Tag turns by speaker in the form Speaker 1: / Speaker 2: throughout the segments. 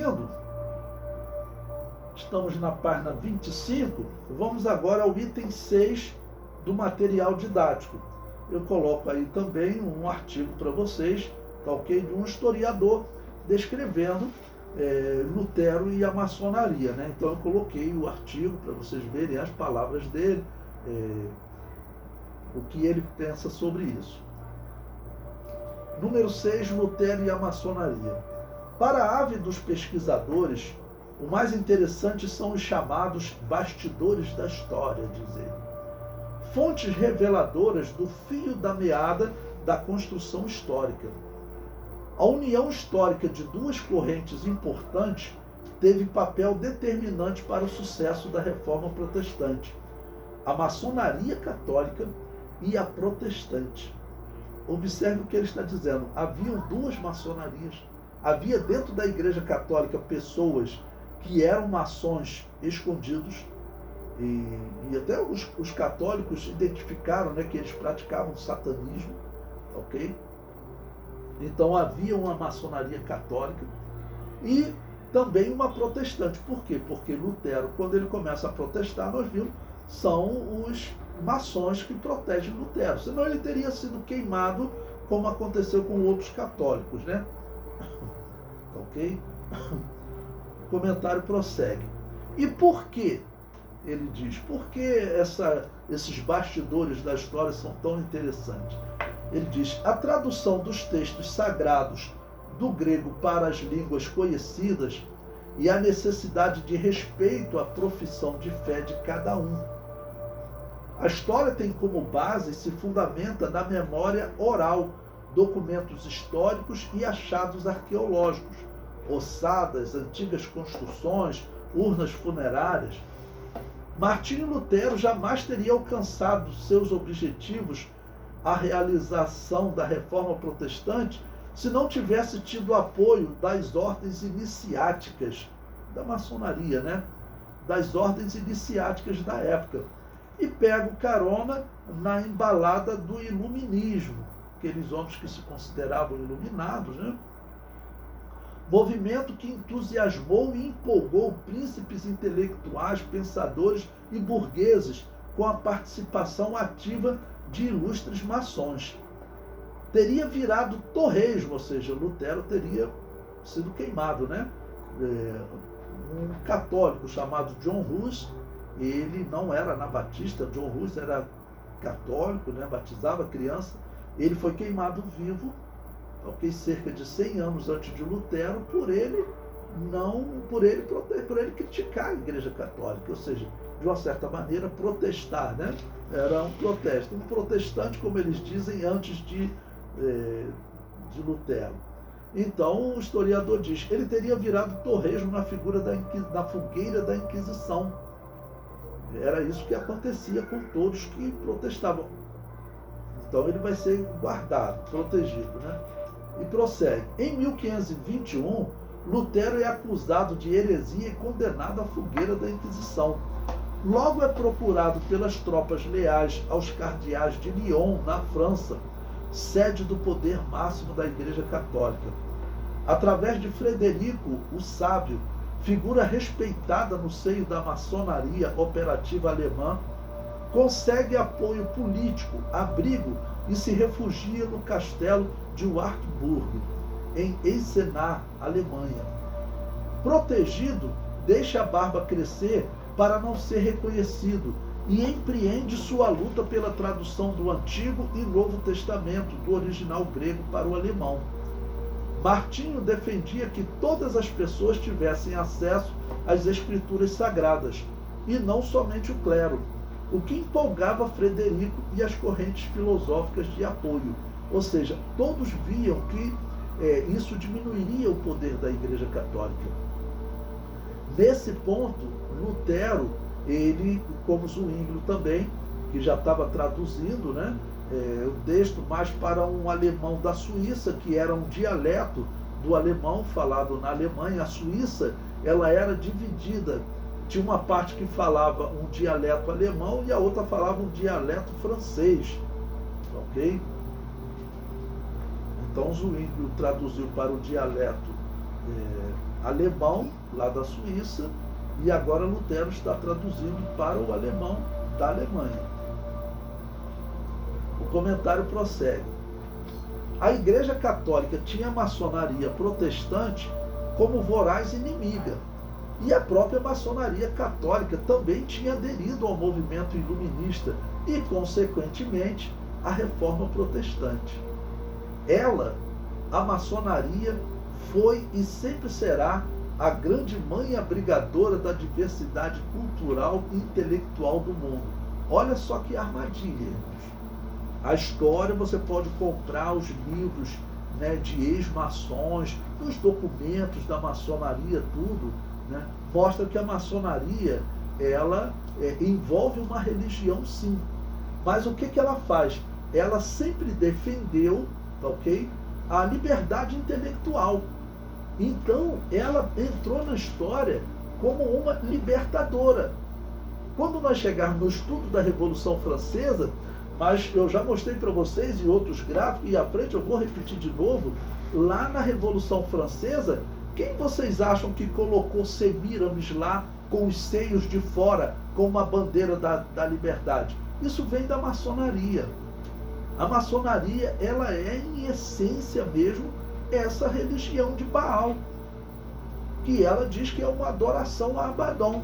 Speaker 1: Prosseguindo, estamos na página 25, vamos agora ao item 6 do material didático. Eu coloco aí também um artigo para vocês, tá ok? De um historiador descrevendo Lutero e a maçonaria, né? Então eu coloquei o artigo para vocês verem as palavras dele, o que ele pensa sobre isso. Número 6, Lutero e a maçonaria. Para ávidos pesquisadores, o mais interessante são os chamados bastidores da história, diz ele. Fontes reveladoras do fio da meada da construção histórica. A união histórica de duas correntes importantes teve papel determinante para o sucesso da Reforma Protestante: a maçonaria católica e a protestante. Observe o que ele está dizendo. Haviam duas maçonarias. Havia dentro da Igreja Católica pessoas que eram maçons escondidos, e até os católicos identificaram, né, que eles praticavam satanismo, ok? Então havia uma maçonaria católica e também uma protestante. Por quê? Porque Lutero, quando ele começa a protestar, nós vimos, são os maçons que protegem Lutero. Senão ele teria sido queimado, como aconteceu com outros católicos, né? Ok? O comentário prossegue. E por quê? Ele diz, por que esses bastidores da história são tão interessantes? Ele diz, a tradução dos textos sagrados do grego para as línguas conhecidas e a necessidade de respeito à profissão de fé de cada um. A história tem como base e se fundamenta na memória oral, documentos históricos e achados arqueológicos, ossadas, antigas construções, urnas funerárias. Martinho Lutero jamais teria alcançado seus objetivos, a realização da Reforma Protestante, se não tivesse tido apoio das ordens iniciáticas da maçonaria, né? Das ordens iniciáticas da época. E pego carona na embalada do iluminismo, aqueles homens que se consideravam iluminados, né? Movimento que entusiasmou e empolgou príncipes intelectuais, pensadores e burgueses com a participação ativa de ilustres maçons. Teria virado torresmo, ou seja, Lutero teria sido queimado, né? Um católico chamado John Hus, ele não era anabatista, John Hus era católico, né? Batizava criança, ele foi queimado vivo, ok, cerca de 100 anos antes de Lutero, por ele criticar a Igreja Católica, ou seja, de uma certa maneira protestar, né? Era um protesto, um protestante, como eles dizem, antes de Lutero. Então o historiador diz, ele teria virado torresmo na figura da fogueira da Inquisição. Era isso que acontecia com todos que protestavam. Então ele vai ser guardado, protegido, né? E prossegue. Em 1521, Lutero é acusado de heresia e condenado à fogueira da Inquisição. Logo é procurado pelas tropas leais aos cardeais de Lyon, na França, sede do poder máximo da Igreja Católica. Através de Frederico, o Sábio, figura respeitada no seio da maçonaria operativa alemã, consegue apoio político, abrigo e se refugia no castelo de Wartburg, em Eisenach, Alemanha. Protegido, deixa a barba crescer para não ser reconhecido e empreende sua luta pela tradução do Antigo e Novo Testamento, do original grego para o alemão. Martinho defendia que todas as pessoas tivessem acesso às escrituras sagradas, e não somente o clero, o que empolgava Frederico e as correntes filosóficas de apoio. Ou seja, todos viam que isso diminuiria o poder da Igreja Católica. Nesse ponto, Lutero, ele, como Zwinglio também, que já estava traduzindo, né, o texto mais para um alemão da Suíça, que era um dialeto do alemão falado na Alemanha. A Suíça, ela era dividida. Tinha uma parte que falava um dialeto alemão e a outra falava um dialeto francês. Ok? Então Zwinglio traduziu para o dialeto alemão, lá da Suíça, e agora Lutero está traduzindo para o alemão da Alemanha. O comentário prossegue. A Igreja Católica tinha a maçonaria protestante como voraz inimiga, e a própria maçonaria católica também tinha aderido ao movimento iluminista e, consequentemente, à reforma protestante. Ela, a maçonaria, foi e sempre será a grande mãe abrigadora da diversidade cultural e intelectual do mundo. Olha só que armadilha, irmãos. A história, você pode comprar os livros, né, de ex-maçons, os documentos da maçonaria, tudo, né, mostra que a maçonaria, ela envolve uma religião, sim. Mas o que ela faz? Ela sempre defendeu, ok, a liberdade intelectual. Então, ela entrou na história como uma libertadora. Quando nós chegarmos no estudo da Revolução Francesa, mas eu já mostrei para vocês em outros gráficos, e à frente eu vou repetir de novo, lá na Revolução Francesa, quem vocês acham que colocou Semíramis lá com os seios de fora, com uma bandeira da liberdade? Isso vem da maçonaria. A maçonaria, ela é em essência mesmo essa religião de Baal, que ela diz que é uma adoração a Abaddon.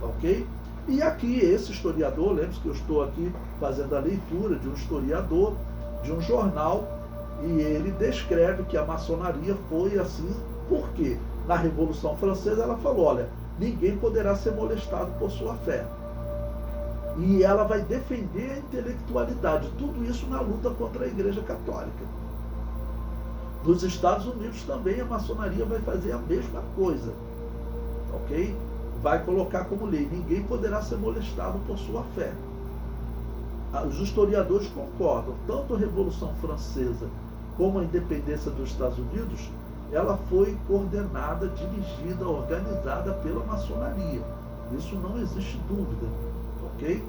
Speaker 1: Ok? E aqui esse historiador, lembre-se que eu estou aqui fazendo a leitura de um historiador, de um jornal, e ele descreve que a maçonaria foi assim, porque na Revolução Francesa ela falou, olha, ninguém poderá ser molestado por sua fé. E ela vai defender a intelectualidade, tudo isso na luta contra a Igreja Católica. Nos Estados Unidos também a maçonaria vai fazer a mesma coisa, ok? Vai colocar como lei, ninguém poderá ser molestado por sua fé. Os historiadores concordam, tanto a Revolução Francesa como a independência dos Estados Unidos, ela foi coordenada, dirigida, organizada pela maçonaria. Isso não existe dúvida, ok?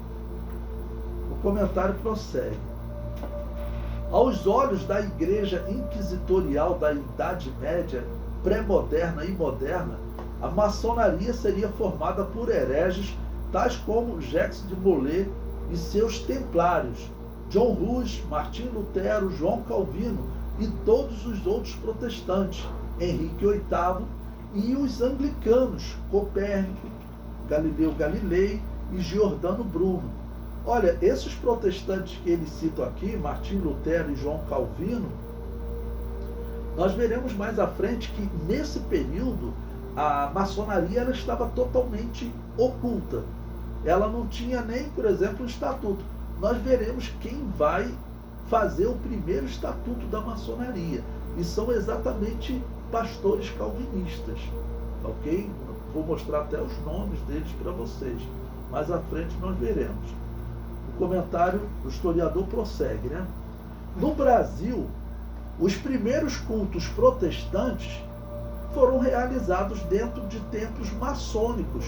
Speaker 1: O comentário prossegue. Aos olhos da Igreja Inquisitorial da Idade Média, pré-moderna e moderna, a maçonaria seria formada por hereges tais como Jacques de Molay e seus templários, John Hus, Martim Lutero, João Calvino e todos os outros protestantes, Henrique VIII, e os anglicanos, Copérnico, Galileu Galilei e Giordano Bruno. Olha, esses protestantes que ele cita aqui, Martim Lutero e João Calvino, nós veremos mais à frente que nesse período a maçonaria ela estava totalmente oculta. Ela não tinha nem, por exemplo, um estatuto. Nós veremos quem vai fazer o primeiro estatuto da maçonaria. E são exatamente pastores calvinistas. Ok? Vou mostrar até os nomes deles para vocês. Mais à frente nós veremos. O comentário do historiador prossegue, né? No Brasil, os primeiros cultos protestantes foram realizados dentro de templos maçônicos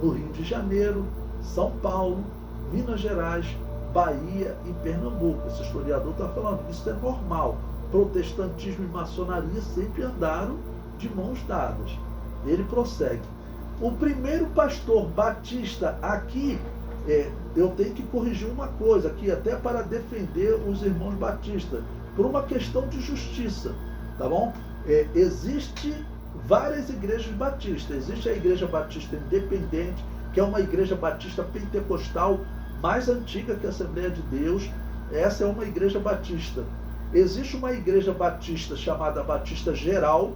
Speaker 1: no Rio de Janeiro, São Paulo, Minas Gerais, Bahia e Pernambuco. Esse historiador está falando que isso é normal. Protestantismo e maçonaria sempre andaram de mãos dadas. Ele prossegue. O primeiro pastor batista aqui, eu tenho que corrigir uma coisa aqui, até para defender os irmãos batistas, por uma questão de justiça, tá bom? Existe várias igrejas batistas. Existe a Igreja Batista Independente, que é uma igreja batista pentecostal mais antiga que a Assembleia de Deus. Essa é uma igreja batista. Existe uma igreja batista chamada Batista Geral,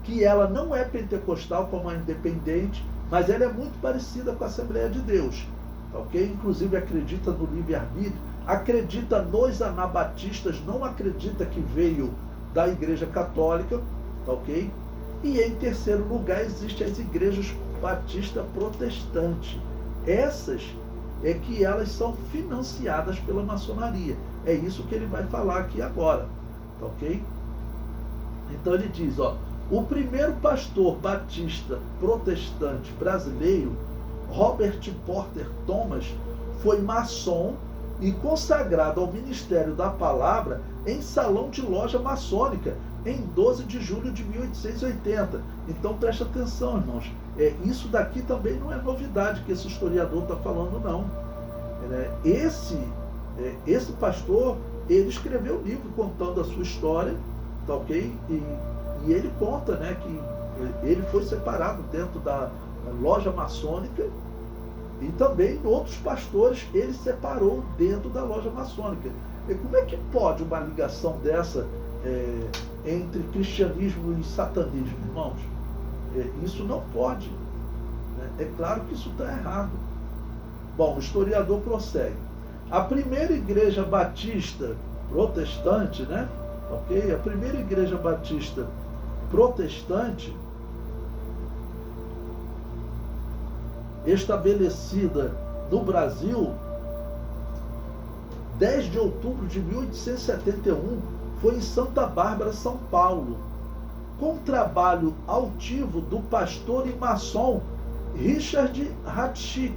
Speaker 1: que ela não é pentecostal como a Independente, mas ela é muito parecida com a Assembleia de Deus, ok? Inclusive acredita no livre-arbítrio, acredita nos anabatistas, não acredita que veio da Igreja Católica, ok? E em terceiro lugar existem as igrejas batista protestantes. Essas é que elas são financiadas pela maçonaria. É isso que ele vai falar aqui agora, ok? Então ele diz, ó, o primeiro pastor batista protestante brasileiro, Robert Porter Thomas, foi maçom e consagrado ao ministério da palavra em salão de loja maçônica, em 12 de julho de 1880. Então preste atenção, irmãos. Isso daqui também não é novidade que esse historiador está falando, não. Esse pastor, ele escreveu um livro contando a sua história, tá ok? E ele conta, né, que ele foi separado dentro da loja maçônica, e também outros pastores ele separou dentro da loja maçônica. E como é que pode uma ligação dessa entre cristianismo e satanismo, irmãos? Isso não pode. Né? É claro que isso está errado. Bom, o historiador prossegue. A primeira igreja batista protestante, né? Ok? A primeira igreja batista protestante estabelecida no Brasil, 10 de outubro de 1871, foi em Santa Bárbara, São Paulo, com o trabalho altivo do pastor e maçom Richard Ratchik.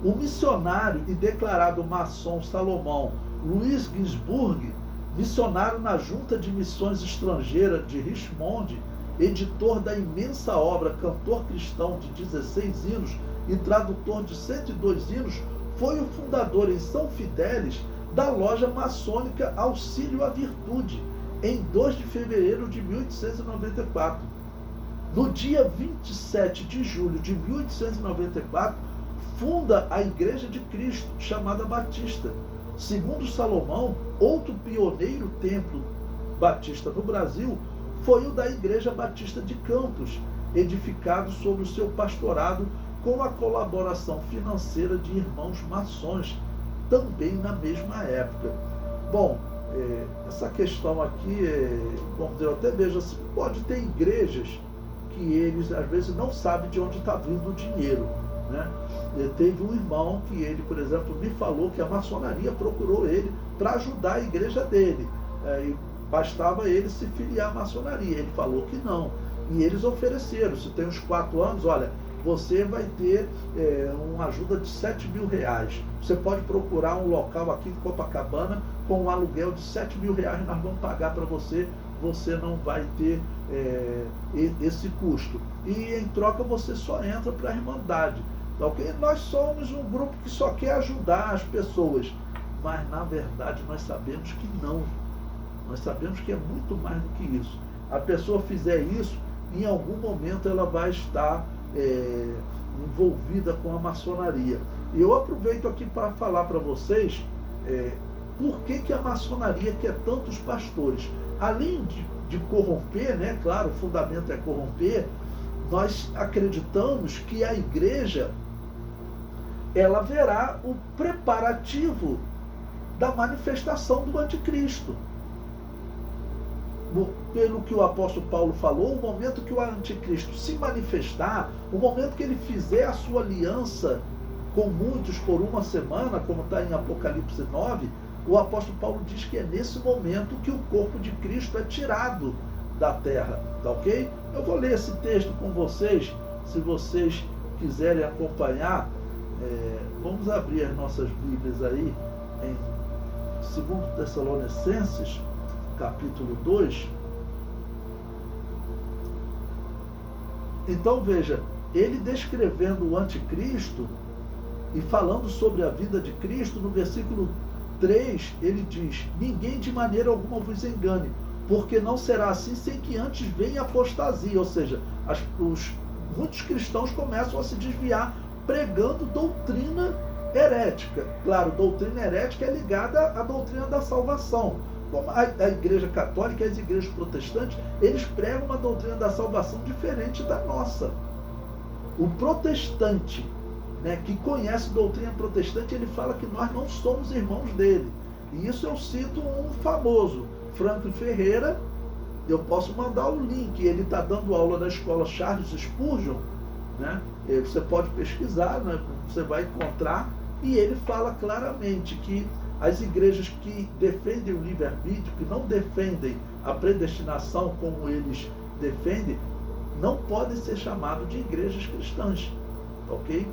Speaker 1: O missionário e declarado maçom Salomão Luiz Ginsburg, missionário na Junta de Missões Estrangeiras de Richmond, editor da imensa obra Cantor Cristão de 16 hinos e tradutor de 102 hinos, foi o fundador em São Fidélis da loja maçônica Auxílio à Virtude, em 2 de fevereiro de 1894. No dia 27 de julho de 1894, funda a Igreja de Cristo, chamada Batista. Segundo Salomão, outro pioneiro templo batista no Brasil foi o da Igreja Batista de Campos, edificado sob o seu pastorado com a colaboração financeira de irmãos maçons, também na mesma época. Bom, essa questão aqui, vamos dizer, eu até vejo assim, pode ter igrejas que eles às vezes não sabem de onde está vindo o dinheiro. Né? Teve um irmão que ele, por exemplo, me falou que a maçonaria procurou ele para ajudar a igreja dele. E bastava ele se filiar à maçonaria. Ele falou que não. E eles ofereceram, se tem uns 4 anos, olha, você vai ter uma ajuda de 7 mil reais. Você pode procurar um local aqui em Copacabana com um aluguel de 7 mil reais, nós vamos pagar para você, você não vai ter esse custo. E em troca você só entra para a Irmandade. Okay? Nós somos um grupo que só quer ajudar as pessoas, mas na verdade nós sabemos que não. Nós sabemos que é muito mais do que isso. A pessoa fizer isso, em algum momento ela vai estar envolvida com a maçonaria. E eu aproveito aqui para falar para vocês por que a maçonaria quer tantos pastores. Além de corromper, né? Claro, o fundamento é corromper, nós acreditamos que a igreja ela verá o preparativo da manifestação do anticristo. Pelo que o apóstolo Paulo falou, o momento que o anticristo se manifestar, o momento que ele fizer a sua aliança com muitos por uma semana, como está em Apocalipse 9, o apóstolo Paulo diz que é nesse momento que o corpo de Cristo é tirado da terra, tá ok? Eu vou ler esse texto com vocês, se vocês quiserem acompanhar. Vamos abrir as nossas Bíblias aí em 2 Tessalonicenses, capítulo 2. Então veja, ele descrevendo o anticristo e falando sobre a vida de Cristo, no versículo 3, ele diz: ninguém de maneira alguma vos engane, porque não será assim sem que antes venha apostasia. Ou seja, muitos cristãos começam a se desviar pregando doutrina herética. Claro, doutrina herética é ligada à doutrina da salvação. Como a igreja católica e as igrejas protestantes, eles pregam uma doutrina da salvação diferente da nossa. O protestante, né, que conhece doutrina protestante, ele fala que nós não somos irmãos dele. E isso eu cito um famoso, Franklin Ferreira. Eu posso mandar o link, ele está dando aula na escola Charles Spurgeon, né? Você pode pesquisar, né? Você vai encontrar, e ele fala claramente que as igrejas que defendem o livre-arbítrio, que não defendem a predestinação como eles defendem, não podem ser chamados de igrejas cristãs, ok?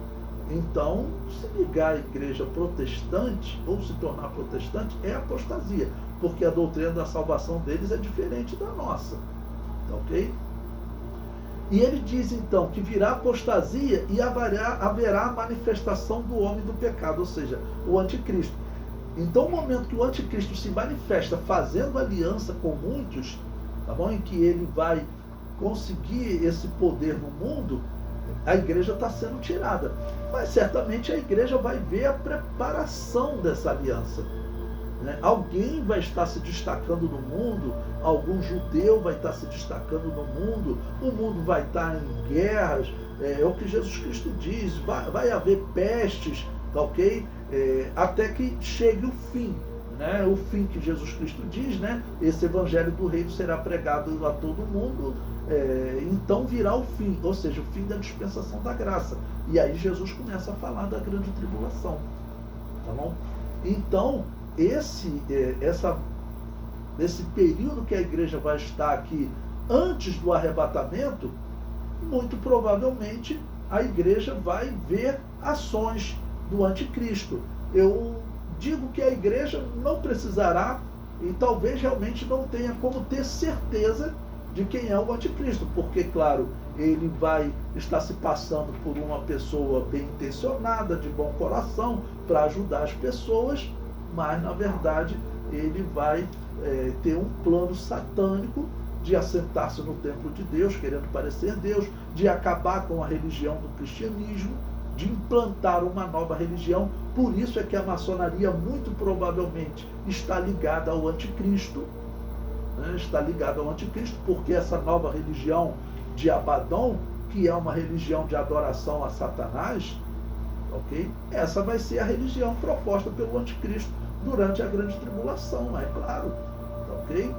Speaker 1: Então, se ligar à igreja protestante ou se tornar protestante é apostasia, porque a doutrina da salvação deles é diferente da nossa. Tá ok? E ele diz então que virá apostasia e haverá a manifestação do homem do pecado, ou seja, o anticristo. Então, o momento que o anticristo se manifesta fazendo aliança com muitos, tá bom? Em que ele vai conseguir esse poder no mundo, a igreja está sendo tirada. Mas certamente a igreja vai ver a preparação dessa aliança. Né? Alguém vai estar se destacando no mundo, algum judeu vai estar se destacando no mundo, o mundo vai estar em guerras, é o que Jesus Cristo diz, vai haver pestes, tá ok? Até que chegue o fim. Né? O fim que Jesus Cristo diz, né? Esse evangelho do reino será pregado a todo mundo, então virá o fim, ou seja, o fim da dispensação da graça. E aí Jesus começa a falar da grande tribulação. Tá bom? Então, esse período que a igreja vai estar aqui antes do arrebatamento, muito provavelmente a igreja vai ver ações do anticristo. Eu digo que a igreja não precisará e talvez realmente não tenha como ter certeza de quem é o anticristo, porque, claro, ele vai estar se passando por uma pessoa bem intencionada, de bom coração, para ajudar as pessoas, mas, na verdade, ele vai ter um plano satânico de assentar-se no templo de Deus, querendo parecer Deus, de acabar com a religião do cristianismo, de implantar uma nova religião. Por isso é que a maçonaria muito provavelmente está ligada ao anticristo, né? Está ligada ao anticristo, porque essa nova religião de Abaddon, que é uma religião de adoração a Satanás, ok? Essa vai ser a religião proposta pelo anticristo durante a grande tribulação, é claro, ok?